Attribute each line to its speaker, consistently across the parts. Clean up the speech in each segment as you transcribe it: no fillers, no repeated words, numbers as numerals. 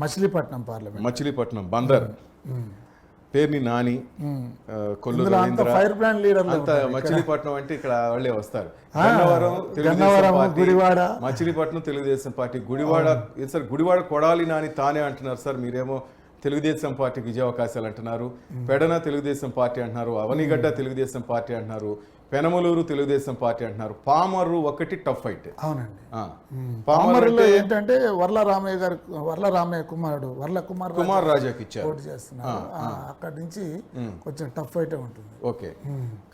Speaker 1: Machilipatnam parliament,
Speaker 2: Machilipatnam Bandar, Perni Nani, Kolluru
Speaker 1: Ravindra, fire plant leader
Speaker 2: అంత మచిలీపట్నం అంటే ఇక్కడ వాళ్ళే వస్తారు.
Speaker 1: గన్నవరం, గుడివాడ,
Speaker 2: మచిలీపట్నం తెలుగుదేశం పార్టీ, గుడివాడ సార్, గుడివాడ కొడాలి నాని తానే అంటున్నారు సార్. మీరేమో తెలుగుదేశం పార్టీకి విజయ అవకాశాలు అంటున్నారు, పెడన తెలుగుదేశం పార్టీ అంటున్నారు, అవనిగడ్డ తెలుగుదేశం పార్టీ అంటున్నారు, పెనమలూరు తెలుగుదేశం పార్టీ అంటున్నారు, పామర్రు ఒకటి టఫ్ ఫైట్.
Speaker 1: అవునండి, పామర్రులో ఏంటంటే వర్ల రామయ్య గారు, వర్ల రామయ్య కుమారుడు వర్ల కుమార్ రాజాకి ఇచ్చారు, పోటీ చేస్తున్నారు. అక్కడి నుంచి కొంచెం టఫ్ ఫైట్ ఉంటుంది.
Speaker 2: ఓకే,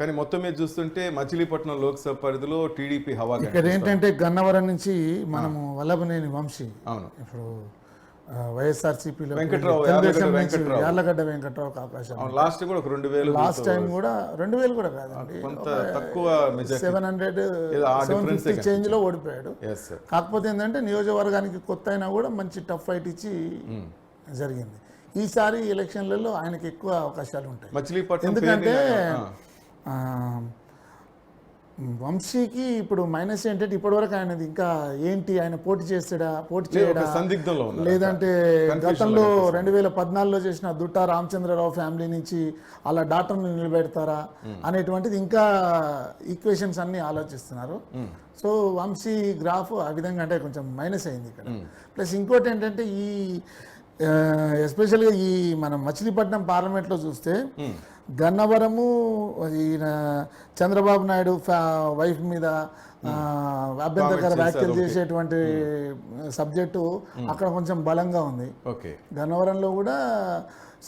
Speaker 2: కానీ మొత్తం మీద చూస్తుంటే మచిలీపట్నం లోక్సభ పరిధిలో టీడీపీ హవా.
Speaker 1: ఇక్కడ ఏంటంటే గన్నవరం నుంచి మనము వల్లభనేని వంశీ,
Speaker 2: అవును,
Speaker 1: ఇప్పుడు వైఎస్ఆర్సీపీలో యార్లగడ్డ వెంకట్రావుకి అవకాశం.
Speaker 2: లాస్ట్ కూడా 2000, లాస్ట్
Speaker 1: టైం కూడా 2000 కూడా కాదండి,
Speaker 2: తక్కువ
Speaker 1: 750 చేంజ్ లో ఓడిపోయాడు. కాకపోతే ఏంటంటే నియోజకవర్గానికి కొత్త అయినా కూడా మంచి టఫ్ ఫైట్ ఇచ్చి జరిగింది. ఈసారి ఎలక్షన్లలో ఆయనకి ఎక్కువ అవకాశాలు ఉంటాయి. ఎందుకంటే వంశీకి ఇప్పుడు మైనస్ ఏంటంటే ఇప్పటివరకు ఆయనది ఇంకా ఏంటి, ఆయన పోటీ చేస్తాడా, పోటీ చేయడా, లేదంటే గతంలో 2014లో చేసిన దుట్టా రామచంద్రరావు ఫ్యామిలీ నుంచి అలా డాక్టర్ని నిలబెడతారా అనేటువంటిది ఇంకా ఈక్వేషన్స్ అన్ని ఆలోచిస్తున్నారు. సో వంశీ గ్రాఫ్ ఆ విధంగా అంటే కొంచెం మైనస్ అయింది ఇక్కడ. ప్లస్ ఇంకోటి ఏంటంటే ఈ ఎస్పెషల్గా ఈ మనం మచిలీపట్నం పార్లమెంట్లో చూస్తే గన్నవరము ఈయన చంద్రబాబు నాయుడు వైఫ్ మీద అభ్యంతరకర వ్యాఖ్యలు చేసేటువంటి సబ్జెక్టు అక్కడ కొంచెం బలంగా ఉంది. గన్నవరంలో కూడా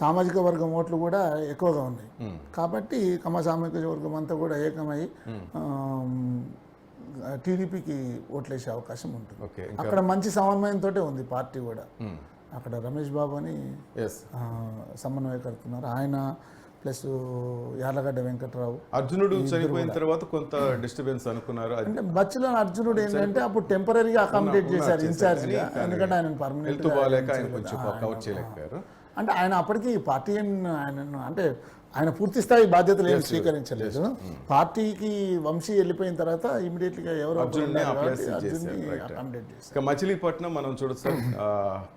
Speaker 1: సామాజిక వర్గం ఓట్లు కూడా ఎక్కువగా ఉన్నాయి కాబట్టి కమ్మ సామాజిక వర్గం అంతా కూడా ఏకమై టీడీపీకి ఓట్లేసే అవకాశం ఉంటుంది. అక్కడ మంచి సమన్వయంతో ఉంది పార్టీ కూడా. అక్కడ రమేష్ బాబు అని సమన్వయకర్తున్నారు, ఆయన ప్లస్ యార్లగడ్డ వెంకట్రావు.
Speaker 2: అర్జునుడు చనిపోయిన తర్వాత కొంత డిస్టర్బెన్స్ అనుకున్నారు.
Speaker 1: అంటే బచ్చులో అర్జునుడు ఏంటంటే అప్పుడు టెంపరీగా అకామిడేట్ చేశారు ఇన్ఛార్జ్ గా, ఎందుకంటే ఆయన పర్మనెంట్ అంటే ఆయన అప్పటికి పార్టీ ఆయన అంటే ఆయన పూర్తి స్థాయి బాధ్యతలు ఏమి స్వీకరించలేదు. పార్టీకి వంశీ వెళ్ళిపోయిన తర్వాత ఇమీడియట్గా ఎవరు అకామిడేట్ చేశారు.
Speaker 2: మచిలీపట్నం మనం చూడొచ్చు,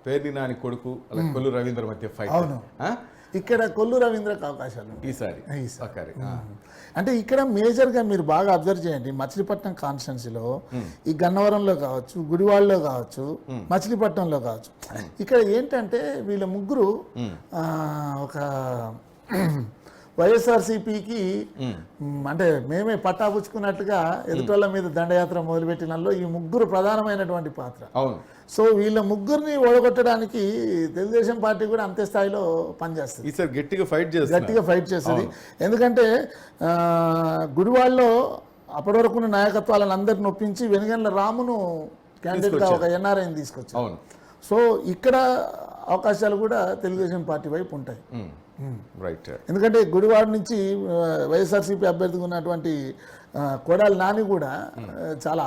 Speaker 2: పేర్ని నాని కొడుకు కొల్లు రవీంద్ర మధ్య ఫైట్.
Speaker 1: అవును, ఇక్కడ కొల్లు రవీంద్రకి అవకాశాలు
Speaker 2: ఈసారి.
Speaker 1: అంటే ఇక్కడ మేజర్గా మీరు బాగా అబ్జర్వ్ చేయండి, మచిలీపట్నం కాన్స్టిట్యున్సీలో ఈ గన్నవరంలో కావచ్చు, గుడివాడలో కావచ్చు, మచిలీపట్నంలో కావచ్చు, ఇక్కడ ఏంటంటే వీళ్ళ ముగ్గురు ఒక వైఎస్ఆర్సీపీకి అంటే మేమే పట్టాపుచ్చుకున్నట్టుగా ఎదుటోళ్ళ మీద దండయాత్ర మొదలుపెట్టినలో ఈ ముగ్గురు ప్రధానమైనటువంటి పాత్ర. సో వీళ్ళ ముగ్గురిని ఓడగొట్టడానికి తెలుగుదేశం పార్టీ కూడా అంతే స్థాయిలో పనిచేస్తుంది,
Speaker 2: గట్టిగా ఫైట్ చేస్తుంది.
Speaker 1: ఎందుకంటే గుడివాడలో అప్పటి వరకు నాయకత్వాలను అందరిని ఒప్పించి వెనుగండ్ల రామును క్యాండిడేట్గా ఒక ఎన్ఆర్ఐని తీసుకొచ్చారు. సో ఇక్కడ అవకాశాలు కూడా తెలుగుదేశం పార్టీ వైపు ఉంటాయి. ఎందుకంటే గుడివాడ నుంచి వైఎస్ఆర్సీపీ అభ్యర్థిగా ఉన్నటువంటి కొడాలి నాని కూడా చాలా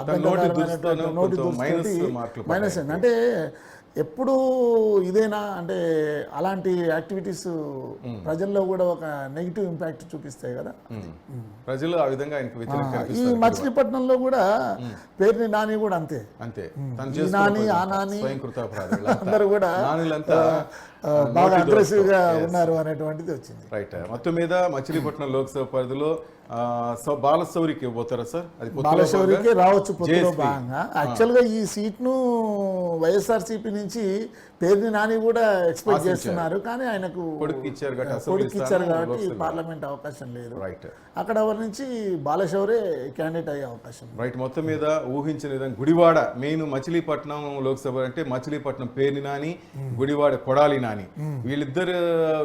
Speaker 1: మైనస్ అయింది. అంటే ఎప్పుడు ఇదేనా అంటే అలాంటి యాక్టివిటీస్ ప్రజల్లో కూడా ఒక నెగిటివ్ ఇంపాక్ట్ చూపిస్తాయి కదా
Speaker 2: ప్రజలు. ఆ విధంగా
Speaker 1: ఈ మచిలీపట్నంలో కూడా పేరుని నాని కూడా అంతే, నాని ఆ నాని అందరూ కూడా బాగా అగ్రెసివ్ గా ఉన్నారు అనేటువంటిది వచ్చింది.
Speaker 2: రైట్, మొత్తం మీద మచిలీపట్నం లోక్సభ పరిధిలో బాలశౌరికి ఇవ్వబోతారా సార్? అది
Speaker 1: బాలశౌరికి రావచ్చు పొత్తులో భాగంగా. యాక్చువల్గా ఈ సీట్ను వైఎస్ఆర్సీపీ నుంచి పేరుని నాని కూడా ఎక్స్పెక్ట్ చేస్తున్నారు, కానీ ఆయనకు కొడుకు ఇచ్చారు కాబట్టి పార్లమెంట్ అవకాశం లేదు. అక్కడ ఎవరి నుంచి బాలశౌరే క్యాండిడేట్ అయ్యే అవకాశం.
Speaker 2: రైట్, మొత్తం మీద ఊహించిన విధంగా గుడివాడ మెయిన్ మచిలీపట్నం లోక్సభ అంటే మచిలీపట్నం పేర్ని నాని, గుడివాడ కొడాలి నాని, వీళ్ళిద్దరు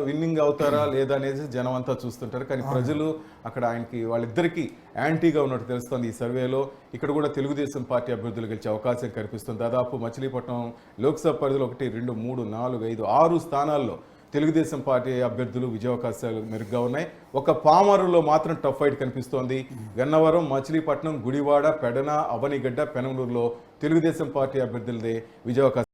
Speaker 2: విన్నింగ్ అవుతారా లేదా అనేది జనం అంతా చూస్తుంటారు. కానీ ప్రజలు అక్కడ ఆయనకి వాళ్ళిద్దరికి యాంటీగా ఉన్నట్టు తెలుస్తుంది ఈ సర్వేలో. ఇక్కడ కూడా తెలుగుదేశం పార్టీ అభ్యర్థులు గెలిచే అవకాశం కనిపిస్తుంది. దాదాపు మచిలీపట్నం లోక్సభ పరిధిలో 1, 2, 3, 4, 5, 6 స్థానాల్లో తెలుగుదేశం పార్టీ అభ్యర్థులు విజయావకాశాలు మెరుగ్గా ఉన్నాయి. ఒక పామరులో మాత్రం టఫ్ ఫైట్ కనిపిస్తోంది. గన్నవరం, మచిలీపట్నం, గుడివాడ, పెడన, అవనిగడ్డ, పెనమలూరులో తెలుగుదేశం పార్టీ అభ్యర్థులదే విజయావకాశం.